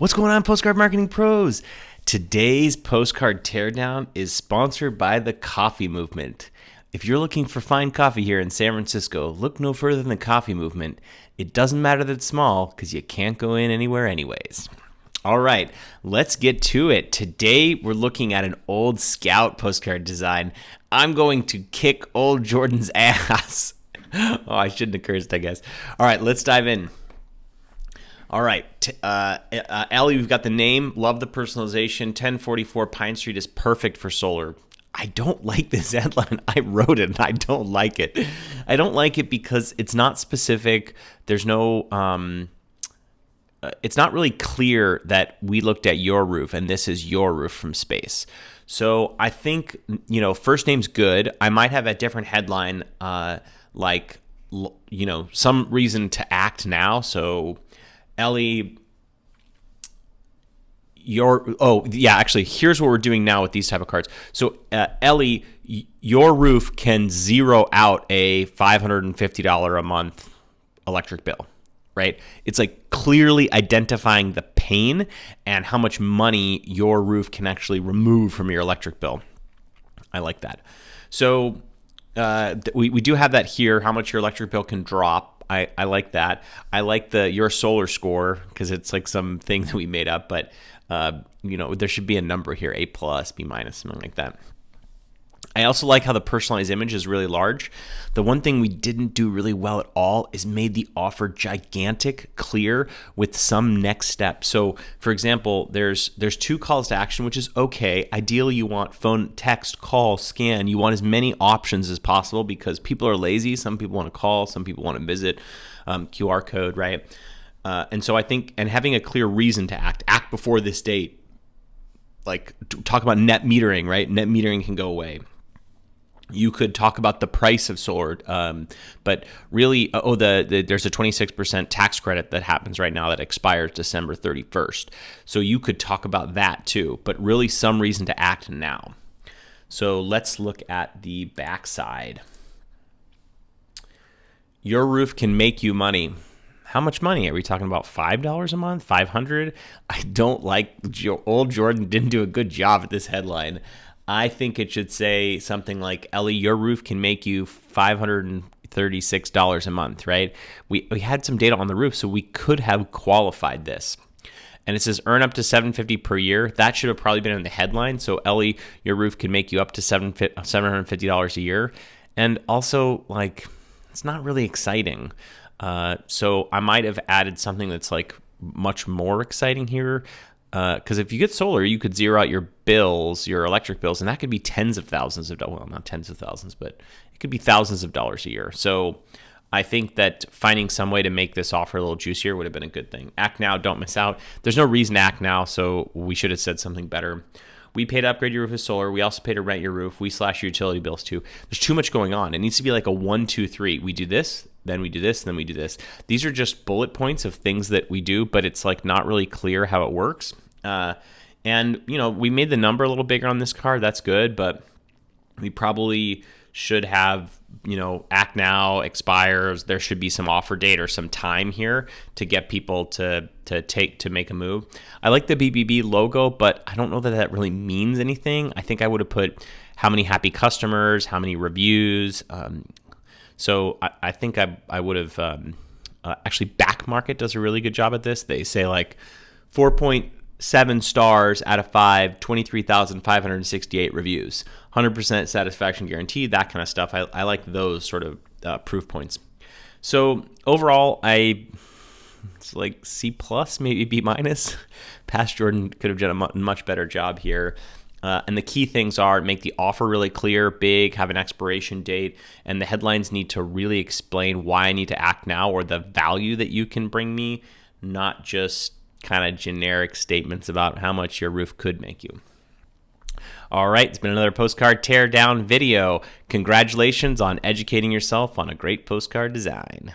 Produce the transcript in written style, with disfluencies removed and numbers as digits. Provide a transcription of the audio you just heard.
What's going on, Postcard Marketing Pros? Today's Postcard Teardown is sponsored by the Coffee Movement. If you're looking for fine coffee here in San Francisco, look no further than the Coffee Movement. It doesn't matter that it's small because you can't go in anywhere anyways. All right, let's get to it. Today, we're looking at an old Scout postcard design. I'm going to kick old Jordan's ass. Oh, I shouldn't have cursed, I guess. All right, let's dive in. All right, Ellie, we've got the name. Love the personalization. 1044 Pine Street is perfect for solar. I don't like this headline. I wrote it, and I don't like it. I don't like it because it's not specific. There's no... it's not really clear that we looked at your roof, and this is your roof from space. So I think, first name's good. I might have a different headline, some reason to act now. So... Ellie, actually, here's what we're doing now with these type of cards. So, Ellie, your roof can zero out a $550 a month electric bill, right? It's like clearly identifying the pain and how much money your roof can actually remove from your electric bill. I like that. So, we do have that here, how much your electric bill can drop. I like that. I like your solar score because it's like something that we made up, but there should be a number here, A+, B-, something like that. I also like how the personalized image is really large. The one thing we didn't do really well at all is made the offer gigantic, clear, with some next step. So, for example, there's 2 calls to action, which is okay. Ideally, you want phone, text, call, scan. You want as many options as possible because people are lazy. Some people want to call. Some people want to visit. QR code, right? And so I think, and having a clear reason to act before this date. Like, talk about net metering, right? Net metering can go away. You could talk about the price of solar, but really, there's a 26% tax credit that happens right now that expires December 31st. So you could talk about that too, but really some reason to act now. So let's look at the backside. Your roof can make you money. How much money? Are we talking about $5 a month? $500? I don't like, old Jordan didn't do a good job at this headline. I think it should say something like, Ellie, your roof can make you $536 a month, right? We had some data on the roof, so we could have qualified this. And it says earn up to $750 per year. That should have probably been in the headline. So, Ellie, your roof can make you up to $750 a year. And also, it's not really exciting. So I might have added something that's much more exciting here. Because if you get solar, you could zero out your bills, your electric bills, and that could be tens of thousands of dollars. Well, not tens of thousands, but it could be thousands of dollars a year. So I think that finding some way to make this offer a little juicier would have been a good thing. Act now, don't miss out. There's no reason to act now, so we should have said something better. We pay to upgrade your roof with solar. We also pay to rent your roof. We slash your utility bills too. There's too much going on. It needs to be like a 1, 2, 3. We do this, then we do this, then we do this. These are just bullet points of things that we do, but it's not really clear how it works. And we made the number a little bigger on this card. That's good, but we probably should have, act now, expires. There should be some offer date or some time here to get people to make a move. I like the BBB logo, but I don't know that really means anything. I think I would have put how many happy customers, how many reviews. So I think I would have, actually Back Market does a really good job at this. They say 4.7 stars out of 5, 23,568 reviews, 100% satisfaction guaranteed, that kind of stuff. I like those sort of proof points. So overall, it's like C+, maybe B-. Past Jordan could have done a much better job here. And the key things are make the offer really clear, big, have an expiration date, and the headlines need to really explain why I need to act now or the value that you can bring me, not just kind of generic statements about how much your roof could make you. All right, it's been another Postcard Teardown video. Congratulations on educating yourself on a great postcard design.